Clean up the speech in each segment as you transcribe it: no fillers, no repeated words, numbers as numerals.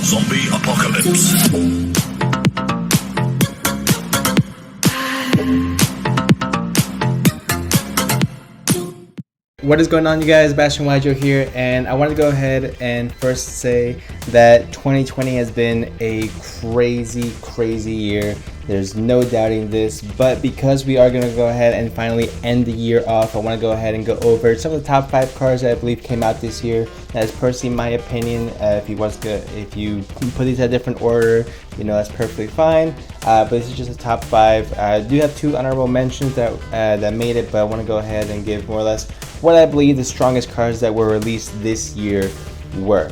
Zombie Apocalypse. What is going on, you guys? Bastion Wajo here, and I want to go ahead and first say that 2020 has been a crazy year. There's no doubting this, but because we are going to go ahead and finally end the year off, I want to go ahead and go over some of the top 5 cars that I believe came out this year. That's personally my opinion. If you put these in a different order, that's perfectly fine. But this is just the top 5. I do have 2 honorable mentions that made it, but I want to go ahead and give more or less what I believe the strongest cars that were released this year were.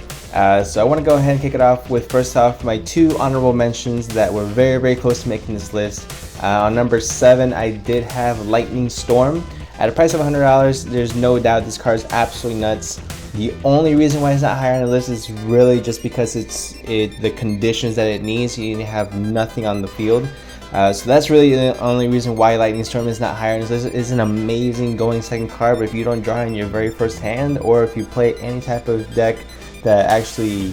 So I want to go ahead and kick it off with, first off, my 2 honorable mentions that were very close to making this list. On number 7, I did have Lightning Storm. At a price of $100, there's no doubt this car is absolutely nuts. The only reason why it's not higher on the list is really just because the conditions that it needs. You have nothing on the field. So that's really the only reason why Lightning Storm is not higher on this list. It's an amazing going second car, but if you don't draw in your very first hand, or if you play any type of deck that actually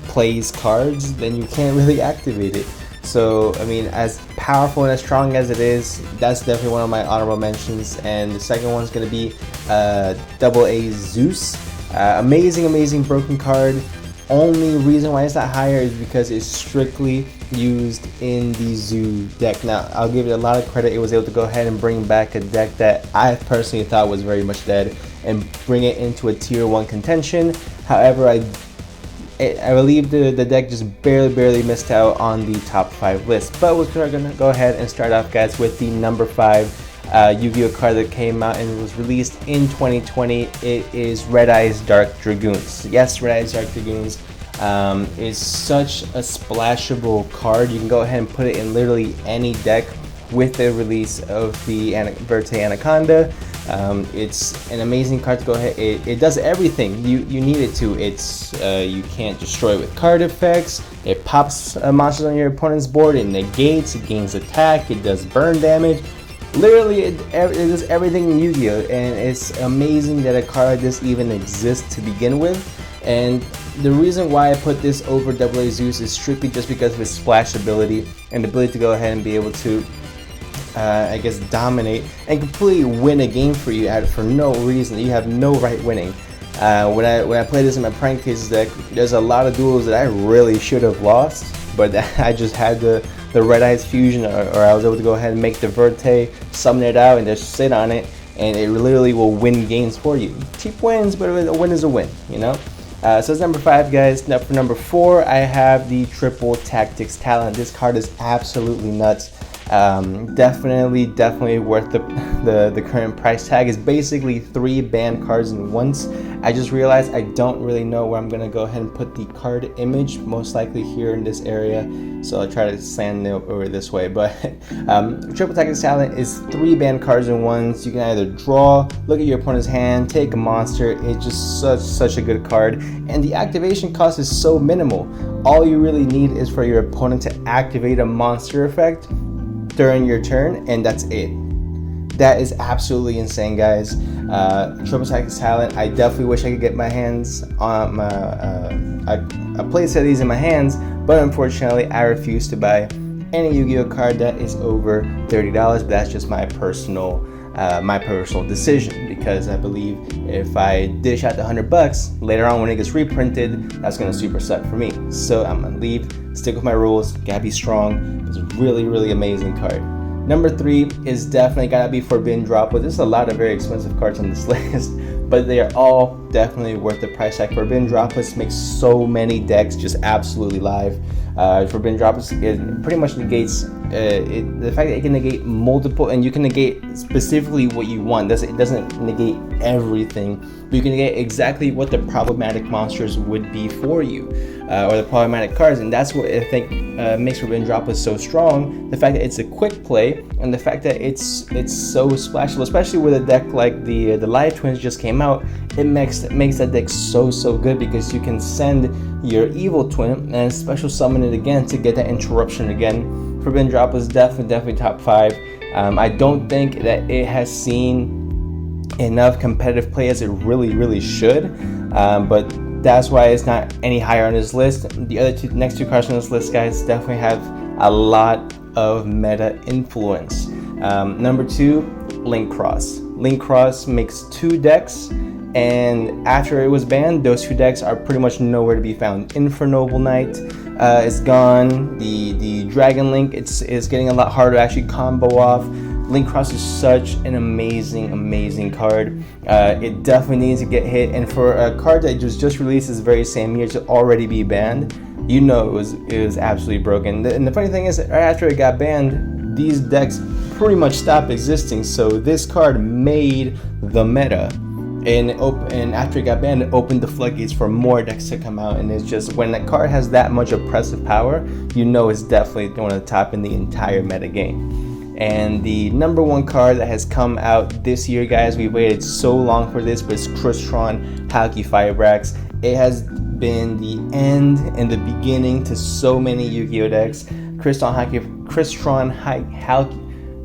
plays cards, then you can't really activate it. So, I mean, as powerful and as strong as it is, that's definitely one of my honorable mentions. And the second one is going to be AA Zeus. Amazing broken card. Only reason why it's not higher is because it's strictly used in the Zoo deck. Now, I'll give it a lot of credit. It was able to go ahead and bring back a deck that I personally thought was very much dead and bring it into a tier 1 contention. However, I believe the deck just barely missed out on the top 5 list. But we're going to go ahead and start off, guys, with the number 5 Yu-Gi-Oh card that came out and was released in 2020. It is Red Eyes Dark Dragoons. Yes, Red Eyes Dark Dragoons is such a splashable card. You can go ahead and put it in literally any deck with the release of the Verte Anaconda. It's an amazing card to go ahead. It does everything you need it to. You can't destroy with card effects. It pops monsters on your opponent's board. It negates. It gains attack. It does burn damage. Literally, it does everything in Yu-Gi-Oh! And it's amazing that a card like this even exists to begin with. And the reason why I put this over AA Zeus is strictly just because of its splash ability and the ability to go ahead and be able to dominate and completely win a game for you for no reason. You have no right winning. When I play this in my Prank Cases deck, there's a lot of duels that I really should have lost, but I just had the Red Eyes Fusion, or I was able to go ahead and make the Verte, summon it out, and just sit on it, and it literally will win games for you. Cheap wins, but a win is a win, So that's number 5, guys. Now for number 4, I have the Triple Tactics Talent. This card is absolutely nuts. Definitely worth the current price tag. Is basically 3 banned cards in once. I just realized I don't really know where I'm gonna go ahead and put the card image. Most likely here in this area, so I'll try to stand it over this way. But Triple Tactics Talent is 3 banned cards in once. You can either draw, look at your opponent's hand, take a monster. It's just such a good card, and the activation cost is so minimal. All you really need is for your opponent to activate a monster effect during your turn, and that's it. That is absolutely insane, guys. Triple Tactics Talent, I definitely wish I could get my hands on a play set of these in my hands, but unfortunately I refuse to buy any Yu-Gi-Oh card that is over $30. But that's just my personal decision, because I believe if I dish out the $100 later on when it gets reprinted, that's gonna super suck for me. So I'm gonna stick with my rules. Gotta be strong. It's a really amazing card. Number 3 is definitely gotta be Forbidden Droplet. There's a lot of very expensive cards on this list, but they are all definitely worth the price tag. Forbidden Droplets makes so many decks just absolutely live. Forbidden Droplets, it pretty much negates the fact that it can negate multiple, and you can negate specifically what you want. It doesn't negate everything, but you can negate exactly what the problematic monsters would be for you, or the problematic cards, and that's what I think makes Forbidden Droplet so strong. The fact that it's a quick play, and the fact that it's so splashable, especially with a deck like the Live Twins just came out. It makes that deck so good, because you can send your Evil Twin and special summon it again to get that interruption again. Forbidden Droplet is definitely top 5. I don't think that it has seen enough competitive play as it really should, but that's why it's not any higher on this list. The other next two cards on this list, guys, definitely have a lot of meta influence. Number 2, Link Cross. Link Cross makes 2 decks, and after it was banned, those 2 decks are pretty much nowhere to be found. Infernoble Knight is gone. The Dragon Link, it's getting a lot harder to actually combo off. Link Cross is such an amazing card. It definitely needs to get hit, and for a card that was just released this very same year to already be banned, you know it was absolutely broken. And the funny thing is, right after it got banned, these decks pretty much stopped existing. So this card made the meta, and after it got banned, it opened the floodgates for more decks to come out. And it's just, when that card has that much oppressive power, you know it's definitely one of the top in the entire meta game. And the number 1 card that has come out this year, guys, we waited so long for this, but it's Crystron Halqifibrax. It has been the end and the beginning to so many Yu-Gi-Oh decks. Crystron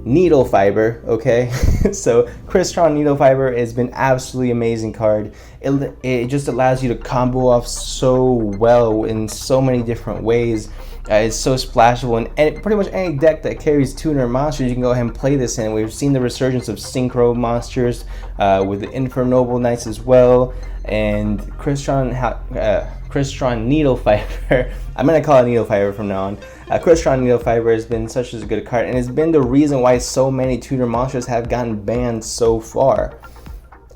Needle Fiber, okay? So Crystron Needle Fiber has been absolutely amazing card. It just allows you to combo off so well in so many different ways. It's so splashable, and pretty much any deck that carries tuner monsters, you can go ahead and play this in. We've seen the resurgence of Synchro monsters with the Infernoble Knights as well, and Crystron Needle Fiber. I'm gonna call it Needle Fiber from now on. Crystron Needle Fiber has been such a good card, and it's been the reason why so many tuner monsters have gotten banned so far.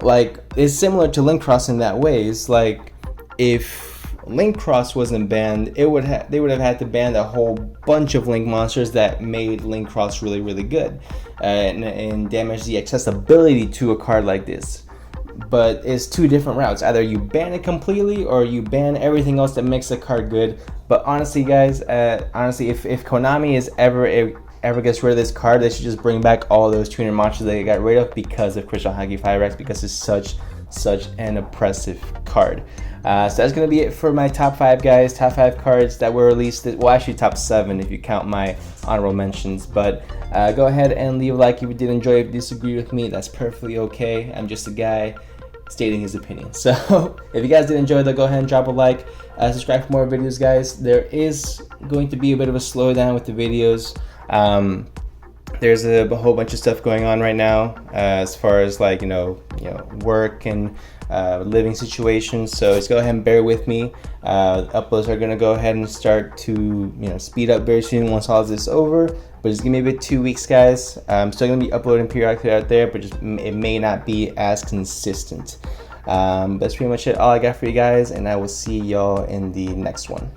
Like, it's similar to Link Cross in that way. It's like, if Link Cross wasn't banned, they would have had to ban a whole bunch of Link monsters that made Link Cross really good, and damage the accessibility to a card like this. But it's 2 different routes. Either you ban it completely, or you ban everything else that makes the card good. But honestly, guys, if Konami ever gets rid of this card, they should just bring back all those tuner monsters they got rid of because of Crystron Halqifibrax, because it's such an oppressive card. So that's going to be it for my top 5, guys. Top 5 cards that were released. Well, actually top 7 if you count my honorable mentions. But go ahead and leave a like if you did enjoy. If you disagree with me, that's perfectly okay. I'm just a guy stating his opinion. So if you guys did enjoy that, go ahead and drop a like. Subscribe for more videos, guys. There is going to be a bit of a slowdown with the videos. There's a whole bunch of stuff going on right now as far as, like, work and living situations, so just go ahead and bear with me. Uploads are going to go ahead and start to speed up very soon once all of this is over, but just give me a bit 2 weeks, guys. I'm still going to be uploading periodically out there, but just it may not be as consistent. That's pretty much it, all I got for you guys, and I will see y'all in the next one.